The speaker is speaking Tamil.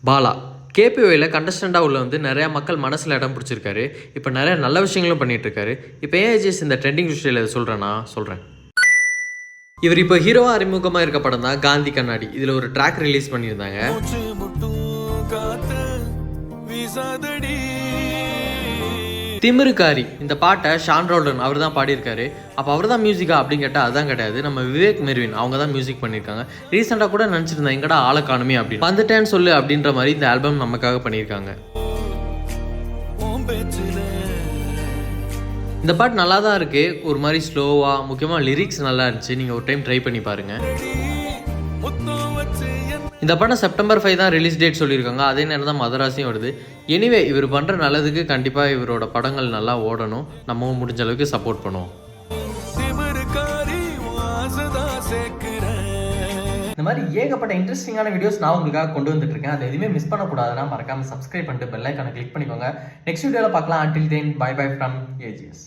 பாலா கேபிஓயில் கண்டஸ்டண்டாக உள்ள வந்து நிறையா மக்கள் மனசில் இடம் பிடிச்சிருக்காரு. இப்போ நிறையா நல்ல விஷயங்களும் பண்ணிகிட்ருக்காரு. இப்போ ஏஜிஎஸ் இந்த ட்ரெண்டிங் விஷயத்தில் இதை சொல்கிறேன். இவர் இப்போ ஹீரோவாக அறிமுகமாக இருக்க படம் தான் காந்தி கண்ணாடி. இதில் ஒரு ட்ராக் ரிலீஸ் பண்ணியிருந்தாங்க. திமிருக்காரி இந்த பாட்டை ஷான் ரோல்டன் அவர் தான் பாடியிருக்காரு. அப்போ அவர் தான் மியூசிக்கா அப்படின்னு கேட்டால் அதான் கிடையாது, நம்ம விவேக் மெர்வின் அவங்க தான் மியூசிக் பண்ணியிருக்காங்க. ரீசெண்டாக கூட நினச்சிருந்தேன் எங்கடா ஆளை காணுமே அப்படின்னு. வந்துட்டேன்னு சொல்லு அப்படின்ற மாதிரி இந்த ஆல்பம் நமக்காக பண்ணியிருக்காங்க. இந்த பாட்டு நல்லா தான் இருக்குது, ஒரு மாதிரி ஸ்லோவாக, முக்கியமாக லிரிக்ஸ் நல்லா இருந்துச்சு. நீங்கள் ஒரு டைம் ட்ரை பண்ணி பாருங்கள். இந்த படம் செப்டம்பர் 5 தான் ரிலீஸ் டேட் சொல்லியிருக்காங்க. அதே நேரம் தான் மதராசியும் வருது. எனிவே இவர் பண்ணுற நல்லதுக்கு கண்டிப்பாக இவரோட படங்கள் நல்லா ஓடணும். நம்மவும் முடிஞ்ச அளவுக்கு சப்போர்ட் பண்ணுவோம். இந்த மாதிரி ஏகப்பட்ட இன்ட்ரெஸ்டிங்கான வீடியோஸ் நான் உங்களுக்காக கொண்டு வந்துட்டு இருக்கேன். அதை எதுவுமே மிஸ் பண்ணக்கூடாதுன்னா மறக்காமல் சப்ஸ்கிரைப் பண்ணிட்டு பெல் ஐக்கானை கிளிக் பண்ணிக்கோங்க. நெக்ஸ்ட் வீடியோவில் பார்க்கலாம். Until then, bye bye from AGS.